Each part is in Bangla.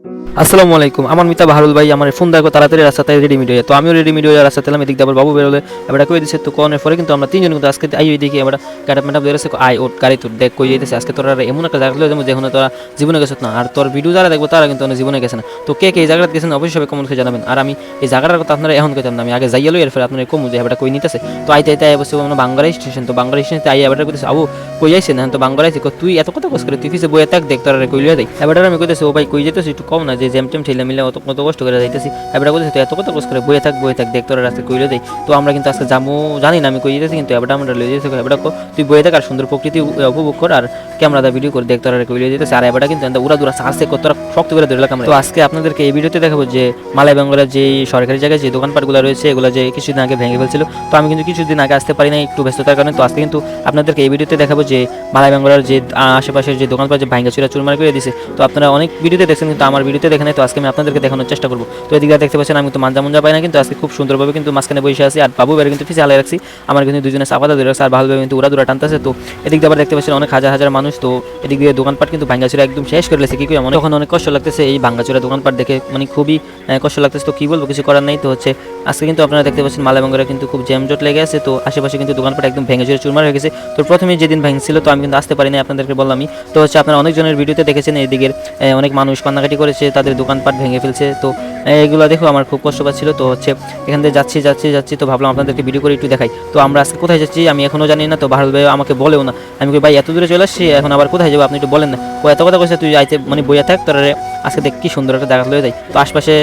আসসালামু আলাইকুম। আমার মিতা বাহারুল ভাই আমার ফোন দেখো তাড়াতাড়ি রাস্তাতে রেডিমেড হয়ে, তো আমিও রেডিমেড হয়ে রাস্তাতে এলাম। এদিক দিয়ে আবার বাবু বেরোলে এবার কই দিছে, তো কোনের পরে কিন্তু আমরা তিনজন কিন্তু আজকে আই দেখি এবার গাড়ি ম্যাডাম বেরোছে, আই ওর গাড়ি তোর দেখ কই যাইতেছে আজকে তোরা এমন একটা জায়গা যাবো যেখানে তোরা জীবনে গেছত না, আর তোর ভিডিও যারা দেখবো তারা কিন্তু অনেক জীবনে গেছে না। তো কে কে এই জায়গাটা গেছেন অবশ্যই সবাই কমেন্ট করে জানাবেন। আর আমি এই জায়গাটার কথা আপনারা এখন কইতাম না, আমি আগে যাইয়ালো এর ফলে আপনারা কমু যে এবার কই নিতেছে। তো আইতে আইতে অবশ্যই আমরা বাঙ্গারা স্টেশন, তো বাঙ্গারা স্টেশনে আই এবার কইতেছে আবু কই যাইছে না, তো বাঙ্গারা আইছে তুই এত কথা কস করে তুই ফিসে বইয়ে থাক দেখ তোরা কই লিয়ে দেয়। এবার আমি কইতেছি ও ভাই কই যেতেছিস একটু কম না, যে জ্যাম ট্যাম ঠেলে মিলে অত কত কষ্ট করে যাইতেছি। এবার বলতেছে তো এত কত কষ্ট করে বইয়ে থাক দেখ তোরা রাস্তায় কইলে দেয়। তো আমরা কিন্তু আজকে যাবো জানি না আমি কই যেতেছি, কিন্তু এবার আমরা লয়ে যেতেছি। এবার তুই বইয়ে থাক আর সুন্দর প্রকৃতি উপভোগ কর আর ক্যামেরাটা ভিডিও করে দেখ তোরা কইলে যেতেছে। আর এবার কিন্তু উড়া দুরা সার্চে কত শক্ত করে ধরে রাখলাম। তো আজকে আপনাদেরকে এই ভিডিওতে দেখাবো যে মালাই বেঙ্গলের যে সরকারি জায়গায় যে দোকানপাটগুলো রয়েছে এগুলো যে কিছুদিন আগে ভেঙে ফেলছিল। তো আমি কিন্তু কিছুদিন আগে আসতে পারি না একটু ব্যস্ততার কারণে। তো আজকে কিন্তু আপনাদেরকে এই ভিডিওতে দেখাবো যে মালাই বেঙ্গলের যে আশেপাশের যে দোকানপাট যে ভাঙ্গা চুরমার করে দিয়েছে। তো আপনারা অনেক ভিডিওতে দেখছেন কিন্তু আমার ভিডিওতে দেখেন, তো আজকে আমি আপনাদেরকে দেখানোর চেষ্টা করবো। তো এদিকে দেখতে পাচ্ছেন আমি তো মাঞ্জা পাই না, কিন্তু আজকে খুব সুন্দরভাবে কিন্তু মাঝখানে বসে আছি। আর বাবু বের কিন্তু পিছিয়ে হালাই রাখছি, আমার কিন্তু দুজনে সাপাতা ধরে রাখছে আর ভালোভাবে কিন্তু উড়া দুরা টানতেছে। তো এদিক দিয়ে আবার দেখতে পাচ্ছেন অনেক হাজার হাজার মানুষ। তো এদিক দিয়ে দোকানপাট কিন্তু ভাঙ্গাচুরা একদম শেষ করে লেছে। কি করে মনে তখন অনেক কষ্ট লাগতেছে এই ভাঙ্গাচুরা দোকানপাট দেখে, মানে খুবই কষ্ট লাগতেছে। তো কি বলবো, কিছু করার নাই। তো হচ্ছে আজকে কিন্তু আপনারা দেখতে পাচ্ছেন মালাবেঙ্গরে কিন্তু খুব জ্যামজট লেগে আছে। তো আশেপাশে কিন্তু দোকানপাট একদম ভেঙে চুরমার হয়ে গেছে। তো প্রথমে যেদিন ভাঙছিল তো আমি কিন্তু আসতে পারিনি, আপনাদেরকে বললামই। তো হচ্ছে আপনারা অনেকজনের ভিডিওতে দেখেছেন এদিকের অনেক মানুষ কান্নাকাটি করেছে, তাদের দোকানপাট ভেঙে ফেলছে। তো এগুলো দেখো আমার খুব কষ্ট পাচ্ছিল। তো হচ্ছে এখান থেকে যাচ্ছি তো ভাবলাম আপনাদেরকে ভিডিও করে একটু দেখাই। তো আমরা আজকে কোথায় যাচ্ছি আমি এখনও জানি না। তো ভারত ভাই আমাকে বলেও না, আমি কই ভাই এত দূরে চলে আসছি এখন আবার কোথায় যাবো আপনি একটু বলেন না। ও এত কথা কইছে তুই আইতে মানে বইয়া থাক তোরা আজকে দেখ কি সুন্দর একটা জায়গা লয়ে যাই। তো আশপাশে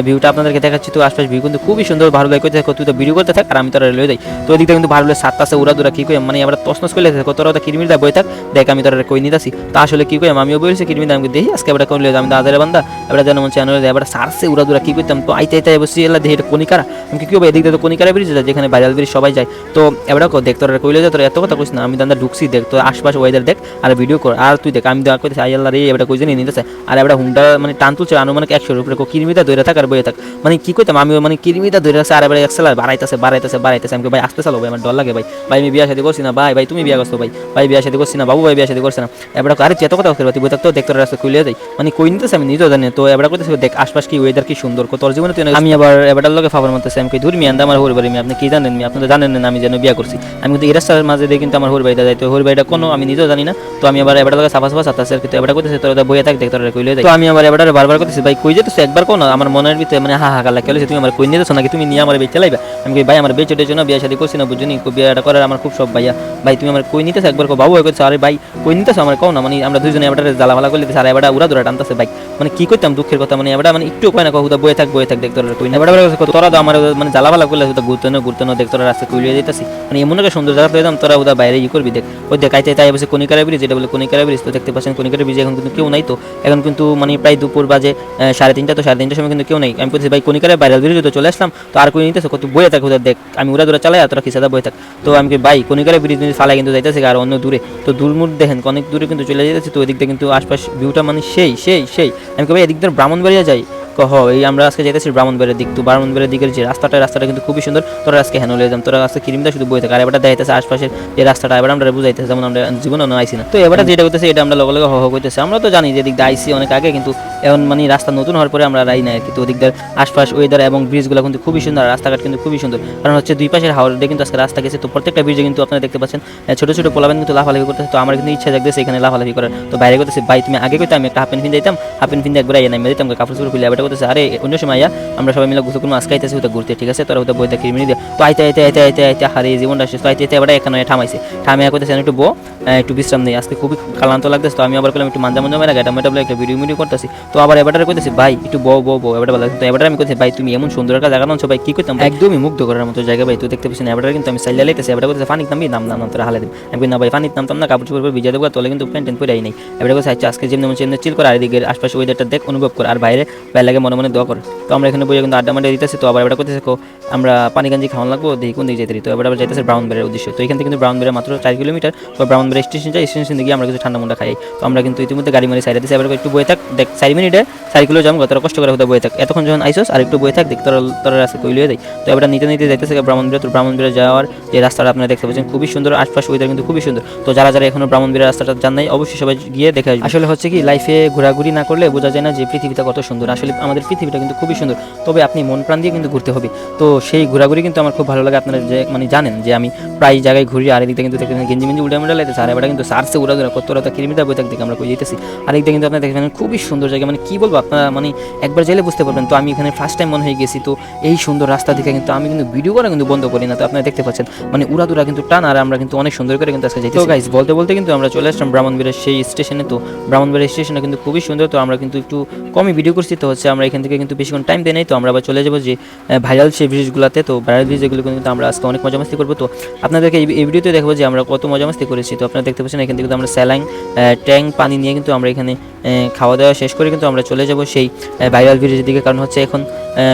ভিউটা আপনাদেরকে দেখাচ্ছি। তো আশপাশ ভিউ কিন্তু খুবই সুন্দর, ভালো লাগে কইতে থাকো তুই তো ভিডিও করতে থাক আর আমি তোরা লয়ে যাই। তো ওইদিকটা কিন্তু ভালো লাগে সাত আছে উড়া দুরা কি কই মানে আবার তসনস করে থাকো তোরা কিরমির দা বই থাক দেখ আমি তোরা কই নিতাছি। তা আসলে কি কই আমিও বলছি কিরমির দা আমি দেখি আজকে এবার কোন লয়ে আমি দাদারে বান্দা এবার যেন মন চ্যানেলে এবার সারছে উড়া দুরা কি কইতাম। তো আইতে বসে এলা দেখি এটা কনিকারা আমি কি হবে এদিক দিয়ে তো কনিকারা ব্রিজ যায় যেখানে ভাইরাল ব্রিজ সবাই যায়। তো এবার দেখ তোরা কইলে যা তোরা এত কথা কইছ না, আমি দান্দা ঢুকছি দেখ তো আশপাশ ওয়েদার দেখ আর ভিডিও কর আর তুই দেখ আমি দেখ কইতেছি আই আল্লাহ রে এবার কই জানি নিতেছে। আর এবার হুন্ডা মানে টান তুলছে আনুমানিক 100 উপরে কিরমিটা ধরে থাক আর বইয়ে থাক মানে কি কইতাম আমি মানে কিরমিটা ধরে আছে। আর এবার এক্সেলার বাড়াইতেছে আমি ভাই আসতে চালো ভাই আমার ডর লাগে ভাই আমি বিয়া শাদী করছি না ভাই তুমি বিয়া করছো ভাই বিয়া শাদী করছি না বাবু ভাই বিয়া শাদী করছে না। এবার আরে তুই এত কথা করতে বই থাকতো দেখ তোর রাস্তা খুলে যাই মানে কই নিতেছে আমি নিজেও জানি। তো এবার কইতেছে দেখ আশপাশ কি ওয়েদার কি সুন্দর তোর জীবনে তুই আমি আবার এবারটার লোকে ফাবার মতো আমি কই ধুর মি আন্দা আমার হরি বাড়ি আপনি কি জানেন আপনারা জানেন না আমি যেন বিয়া করছি। আমি কিন্তু এই রাস্তার মাঝে দিয়ে কিন্তু আমার হরি বাড়িটা যাই। তো হরি বাড়িটা কোনো আমি নিজেও জানি না। তো আমি আবার এবারটার লোকে সাফা সাথে কিন্তু এবার কইতেছে তোর বইয়ে থাক দেখ তোর কইলে যাই। তো আমি আবার এবারটারে বারবার কইতেছি ভাই কই যেতেছ একবার কোন আমার মনের ভিতরে মানে হাহাকার লাগে তুমি আমার কই নিতেছ নাকি তুমি নিয়ে আমার বেচে লাইবা। আমি কই ভাই আমার বেচেটের জন্য বিয়া শাদী করছি না বুঝুনি বিয়াটা করার আমার খুব শখ ভাই তুমি আমার কই নিতেছ একবার কো বাবু হয়ে কইছে আরে ভাই কই নিতেছ আমার কও না মানে আমরা দুইজনে এবারটারে জ্বালাভালা করলে আর এবারটা উড়া দুরা টানতেছে ভাই মানে কি কইতাম দুঃখের কথা মানে এবারটা মানে একটু কয় না কহুদা বইয়ে থাক দেখ তোর কই না এবারটা তোরা তো আমার মানে জ্বালাভালা করলে গুরুত্ব দেখ তোরা রাস্তা কই লিয়ে যাইতাছি মানে এমন একটা সুন্দর জায়গা লইলাম তোরা উদা বাইরে ই করবি দেখ ওই দেখ আইতে তাই বসে কনিকারা ব্রিজ যেটা বলে কনিকারা ব্রিজ। তো দেখতে পাচ্ছেন কনিকারা ব্রিজ এখন কিন্তু কেউ নাই। তো এখন কিন্তু মানে প্রায় দুপুর বাজে 3:30 তো 3:30 সময় কিন্তু কেউ নাই। আমি বলছি ভাই কনিকারা বাইরে ব্রিজ তো চলে আসলাম তো আর কই নিতেছে কত বইয়ে থাক দেখ আমি উড়া দুরা চালাই আর তোরা খিসাদা বইয়ে থাক। তো আমি ভাই কনিকারা ব্রিজ চালাই কিন্তু যাইতেছে আর অন্য দূরে তো দূরমুর দেখেন অনেক দূরে কিন্তু চলে যেতেছে। তো এদিক দিয়ে কিন্তু আশপাশ ভিউটা মানে সেই আমি ভাই এদিক দিয়ে ব্রাহ্মণবাড়িয়া যাই এই আমরা আজকে যেতেছি ব্রাহ্মণবাড়িয়ার দিক। তো ব্রাহ্মণবাড়িয়ার দিকের যে রাস্তাটা কিন্তু খুবই সুন্দর। তোরা আজকে হেন লয়ে যাম তোরা আজকে কিরিমটা শুধু বই থাকে আর এবারটা দেখাইতেছে আশপাশের যে রাস্তাটা এবার আমরা বুঝাইতেছে যেমন আমরা জীবনে আইসি না। তো এবারটা যেটা করতেছে এটা আমরা লগে করতেছে আমরা তো জানি যে দিক দিয়ে আইসি অনেক আগে কিন্তু এখন মানে রাস্তা নতুন হওয়ার পরে আমরা রাই না আর কি। তো ওদিক দিয়ে আশপাশ ওয়েদার এবং ব্রিজগুলো কিন্তু খুবই সুন্দর রাস্তাঘাট কিন্তু খুবই সুন্দর কারণ হচ্ছে দুই পাশের হাওড় দিয়ে কিন্তু আজকে রাস্তা গেছে। তো প্রত্যেকটা ব্রিজে কিন্তু আপনারা দেখতে পাচ্ছেন ছোট ছোট পোলাবেন কিন্তু লাফালাফি করতেছে। তো আমার কিন্তু ইচ্ছা জাগতেছে এখানে লাফালাফি করার। তো বাইরে করতেছে ভাই তুমি আগে কইতে আমি একটা হাফ প্যান্ট দিতাম হাফ প্যান্ট একবার আইয়া নামি দিতাম কাপড় চোপড় খুলে এবারটা করতেছে আরে অন্য সময় আমরা সবাই মিলে গোসল করবো আজকে আইতেছি ওটা ঘুরতে ঠিক আছে তোরা ওটা বইতে কিরমিনি দিয়ে। তো আইতে হারে জীবনটা শেষ। তো আইতে এবার এখানে থামাইছে করতেছে একটু একটু বিশ্রাম নেই আজকে খুবই ক্লান্ত লাগতেছে। তো আমি আবার করলাম একটু মাঞ্জা মেরা গাটা মেটা বলে একটা ভিডিও করতেছি। তো আবার এবারে কইতেছি ভাই একটু বউ এবার বলা। তো এবারে আমি কইতেছি ভাই তুমি এমন সুন্দর একটা জায়গা নাও ভাই কি করতাম একদমই মুগ্ধ করার মতো জায়গা ভাই। তো দেখতে পাচ্ছেন এবারে কিন্তু আমি সাইলা লাইতেছি এবারে কইতেছে পানির নাম তোরা হালে দিন। আমি না ভাই পানির নামতাম না কাপড় চোপড় ভিজা দেবো তোলে কিন্তু প্যান্ট পরে নাই। এবারে কইছে আচ্ছা আজকে যেমন চিল করে আর এদিকে আশপাশে ওয়েদারটা দেখ অনুভব কর আর বাইরে লাগে মনে মনে দোয়া করে। তো আমরা এখানে বইয়ে কিন্তু আড্ডা মাড্ডা দিতেছি। তো আবার এটা করতেছে আমরা পানি গাঞ্জি খাওয়ান লাগবো, দেখি কোন দিকে যেতে তো এবার আবার যাইতেছে ব্রাউনবেরির উদ্দেশ্যে। তো এখান থেকে কিন্তু ব্রাউনবেরি মাত্র 4 কিলোমিটার। তো ব্রাউনবেরি স্টেশন যাই, স্টেশন গিয়ে আমরা কিছু ঠান্ডা মুন্ডা খাই। তো আমরা কিন্তু ইতিমধ্যে গাড়ি মারি সাইডে দিচ্ছি, এবার একটু বয়ে থাক দেখ 4 মিনিটে 4 কিলো যাবো, তোরা কষ্ট করে হতে বয়ে থাক, এতক্ষণ যখন আইসোস আর একটু বয়ে থাক দেখ তোরা রাস্তা কইলিয়ে দেয়। তো এবার নিতে নিতে যাইতেছে ব্রাহ্মণবাড়িয়া। তো ব্রাহ্মণবাড়িয়া যাওয়ার যে রাস্তাটা আপনারা দেখতে পাচ্ছেন খুবই সুন্দর, আশপাশ ওয়েদার কিন্তু খুবই সুন্দর। তো যারা যারা এখনো ব্রাহ্মণবাড়িয়া রাস্তাটা জান নাই অবশ্যই সবাই গিয়ে দেখে আসবে। আসলে হচ্ছে কি লাইফে ঘোরাঘুরি না করলে বোঝা যায় না যে পৃথিবীটা কত সুন্দর। আসলে আমাদের পৃথিবীটা কিন্তু খুবই সুন্দর, তবে আপনি মন প্রাণ দিয়ে কিন্তু ঘুরতে হবে। তো সেই ঘোরাঘুরি কিন্তু আমার খুব ভালো লাগে। আপনারা যে মানে জানেন যে আমি প্রায় জায়গায় ঘুরি, আর এদিকে কিন্তু দেখবেন গেঞ্জি মেঞ্জি উল্টা মেলা লাগতেছে, আর এবার কিন্তু সার্সে উড়াধুরা কতটা কিলোমিটার বই থাকতে আমরা কই যেতেছি। আর এদিকে কিন্তু আপনারা দেখবেন খুবই সুন্দর জায়গা, মানে কি বলবো আপনারা মানে একবার গেলে বুঝতে পারবেন। তো আমি এখানে ফার্স্ট টাইম মনে হয়ে গেছি। তো এই সুন্দর রাস্তা দেখে কিন্তু আমি কিন্তু ভিডিও করা কিন্তু বন্ধ করি না। তো আপনারা দেখতে পাচ্ছেন মানে উড়াধুরা কিন্তু টান, আর আমরা কিন্তু অনেক সুন্দর করে কিন্তু আজকে যাইতেছি। তো গাইস বলতে বলতে কিন্তু আমরা চলে আসলাম ব্রাহ্মণবাড়িয়ার সেই স্টেশনে। তো ব্রাহ্মণবাড়িয়া স্টেশনটা কিন্তু খুবই সুন্দর। তো আমরা কিন্তু একটু কমই ভিডিও করছি, তো হচ্ছে আমরা এখান থেকে কিন্তু বেশিক্ষণ টাইম দেই নাই। তো আমরা আবার চলে যাবো যে ভাইরাল সেই ব্রিজগুলোতে। তো ভাইরাল ব্রিজ এগুলো কিন্তু আমরা আজকে অনেক মজা মাস্তি করবো। তো আপনাদেরকে এই ভিডিওতে দেখবো যে আমরা কত মজা মাস্তি করেছি। তো আপনারা দেখতে পাচ্ছেন এখান থেকে কিন্তু আমরা স্যালাইন ট্যাঙ্ক পানি নিয়ে কিন্তু আমরা এখানে খাওয়া দাওয়া শেষ করে কিন্তু আমরা চলে যাব সেই ভাইরাল ব্রিজের দিকে। কারণ হচ্ছে এখন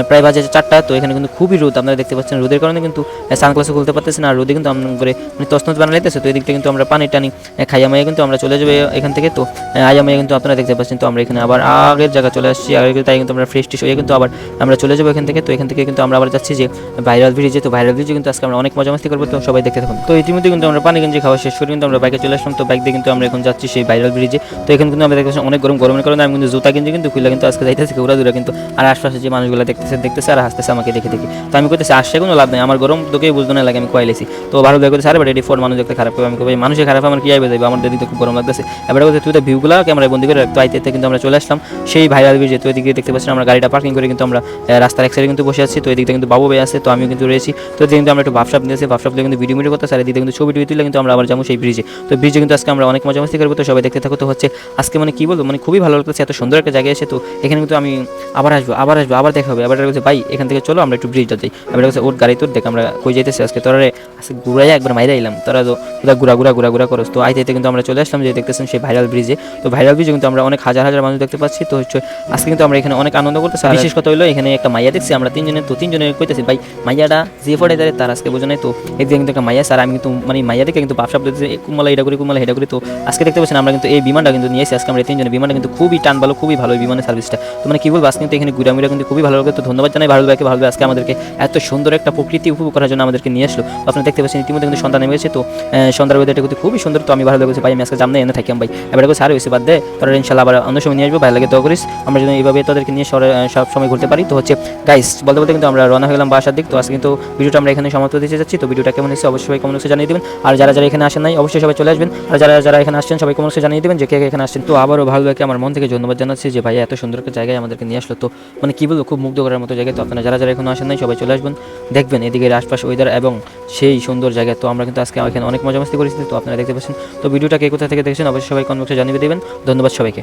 প্রায় বাজে 4টা। তো এখানে কিন্তু খুবই রোদ, আপনারা দেখতে পাচ্ছেন রোদের কারণে কিন্তু সানগ্লাসও খুলতে পারতেছে না, আর রোদে কিন্তু আমরা করে মানে তছনছ বানাইতেছে। তো এই দিকটা কিন্তু আমরা পানি টানি খাইয়া মাইয়া কিন্তু আমরা চলে যাবো এখান থেকে। তো আইয়া মাইয়া কিন্তু আপনারা দেখতে পাচ্ছেন। তো আমরা এখানে আবার আগের জায়গা চলে আসছি, আগের তাই কিন্তু আমরা ফ্রেশ টিশ হয়ে কিন্তু আবার আমরা চলে যাবো এখান থেকে। তো এখান থেকে কিন্তু আমরা আবার যাচ্ছি যে ভাইরাল ব্রিজে। তো ভাইরাল ব্রিজে কিন্তু আজকে আমরা অনেক মজা মাস্তি করবো, তো সবাই দেখতে থাকুন। তো ইতিমধ্যে কিন্তু আমরা পানি গেঞ্জি খাওয়া শেষ করে কিন্তু আমরা বাইকে চলে আসলাম। তো বাইক দিয়ে কিন্তু আমরা এখন যাচ্ছি সেই ভাইরাল ব্রিজে। তো এখানে কিন্তু আমরা দেখতেছি অনেক গরমের কারণে আমি কিন্তু জুতা গেঞ্জি কিন্তু খুলে কিন্তু আজকে যাইতেছি উড়াদুরা কিন্তু, আর আশপাশে যে মানুষগুলো দেখতেছে আর হাসতেছে আমাকে দেখে দেখে। তো আমি কইতেছি আসছে কোনো লাভ নেই, আমার গরম তোকেই বুঝতে না লাগে আমি কয়েলেছি। তো ভালো লাগে আরে বাট এটি ফোর মানুষ দেখতে খারাপ করে, আমি কই মানুষের খারাপ আমার কি আইবে যাবে, আমার দেখতে খুব গরম লাগতেছে। এবার বলতে তুই তো ভিউগুলো ক্যামেরায় বন্দি করে রাখতো। আইতে কিন্তু আমরা চলে আসলাম সেই ভাইরাল ব্রিজে। তো এদিকে দেখতে পাচ্ছেন আমরা গাড়িটা পার্কিং করে কিন্তু আমরা রাস্তার এক সাইডে কিন্তু বসে আছি। তো এদিকে কিন্তু বাবু ভাই আছে, তো আমিও কিন্তু রয়েছি। তো এদিকে কিন্তু আমরা একটু ভাবসাপ নিয়েছি, ভাবসাপ দিয়ে কিন্তু ভিডিও করতে আর এদিকে কিন্তু ছবি তুলে কিন্তু আমরা আবার যাবো সেই ব্রিজে। তো ব্রিজে কিন্তু আজকে আমরা অনেক মজা মাস্তি করবো, তো সবাই দেখতে থাকো। তো হচ্ছে আজকে মানে কি বলবো মানে খুবই ভালো লাগতেছে, এত সুন্দর একটা জায়গায় এসে। তো এখানে কিন্তু আমি আবার আসবো আবার দেখা হবে। আবার বলছে ভাই এখান থেকে চলো আমরা একটু ব্রিজটা যাই। আবার বলছে ওর গাড়ি তোর দেখ আমরা কই যাইতেছি আজকে, তোরা আজকে ঘুরাই একবার মাইরা এলাম, তোরা তো ঘুরা করস। তো আইতে কিন্তু আমরা চলে আসলাম যে দেখতেছেন সেই ভাইরাল ব্রিজে। তো ভাইরাল ব্রিজে কিন্তু আমরা অনেক হাজার হাজার মানুষ দেখতে পাচ্ছি। তো হচ্ছে আজকে কিন্তু আমরা এখানে অনেক আনন্দ করতেছি। বিশেষ কথা হলো এখানে একটা মাইয়া দেখছি আমরা তিনজনে। তো তিনজনে কইতেছি ভাই মাইয়াটা যে ফোটে দাঁড়িয়ে তার আজকে বোঝা নাই। তো এদিকে কিন্তু একটা মাইয়া স্যার, আমি কিন্তু মানে মাইয়া দেখে কিন্তু ভাবসাব দিতেছি কুমলা এটা করি কুমলা এটা করি। তো আজকে দেখতে পাচ্ছেন আমরা কিন্তু এই বিমানটা কিন্তু নিয়ে এসেছি আজকে আমরা তিনজনে। বিমানটা কিন্তু খুবই টান ভালো, খুবই ভালো বিমানের সার্ভিসটা। তো মানে কি বলবো আজকে কিন্তু এখানে ঘুরামিরা কিন্তু খুবই ভালো লাগে। তো ধন্যবাদ জানাই ভারত ভাইকে, ভালো আজকে আমাদেরকে এত সুন্দর একটা প্রকৃতি উপভোগ করার জন্য আমাদেরকে নিয়ে আসলো। তো আপনারা দেখতে পাচ্ছেন ইতিমধ্যে কিন্তু সন্ধ্যা নেমে গেছে। তো সন্ধ্যার ওয়েদারটা কিন্তু খুবই সুন্দর। তো আমি ভালো লেগেছে ভাই আমি আজকে জামনে এনে থাকি ভাই। এবার সার হয়েছে বাদ দে, তোরা ইনশাল্লাহ আবার অন্য সময় নিয়ে আসবো। ভালো লাগে দোয়া করিস আমরা যেন এইভাবে তাদেরকে নিয়ে সব সময় ঘুরতে পারি। তো হচ্ছে গাইস বলতে বলতে কিন্তু আমরা রওনা হয়ে গেলাম বাসার দিক। তো আজকে কিন্তু ভিডিওটা আমরা এখানে সমাপ্ত দিতে যাচ্ছি। তো ভিডিওটা কেমন হয়েছে অবশ্যই কমেন্ট বক্সে জানিয়ে দেবেন। আর যারা যারা এখানে আসেন নাই অবশ্যই সবাই চলে আসবেন। আর যারা যারা এখানে আসছেন সবাই কমেন্ট বক্সে জানিয়ে দেবেন যে কে এখানে আসছেন। তো আবারও ভালো লাগে আমার মন থেকে ধন্যবাদ জানাচ্ছি যে ভাই এত সুন্দর একটা জায়গায় আমাদেরকে নিয়ে আসলো। তো মানে কি বলবো খুব মুগ্ধ করার মতো জায়গায়। তো আপনারা যারা যারা এখনো আসেন নাই সবাই চলে আসবেন, দেখবেন এদিকে আশপাশ ওয়েদার এবং সেই সুন্দর জায়গা। তো আমরা কিন্তু আজকে এখানে অনেক মজা মাস্তি করেছি। তো আপনারা দেখতে পাচ্ছেন। তো ভিডিওটা কে কোথা থেকে দেখছেন অবশ্যই সবাই কমেন্ট বক্সে জানিয়ে দেবেন। ধন্যবাদ সবাইকে।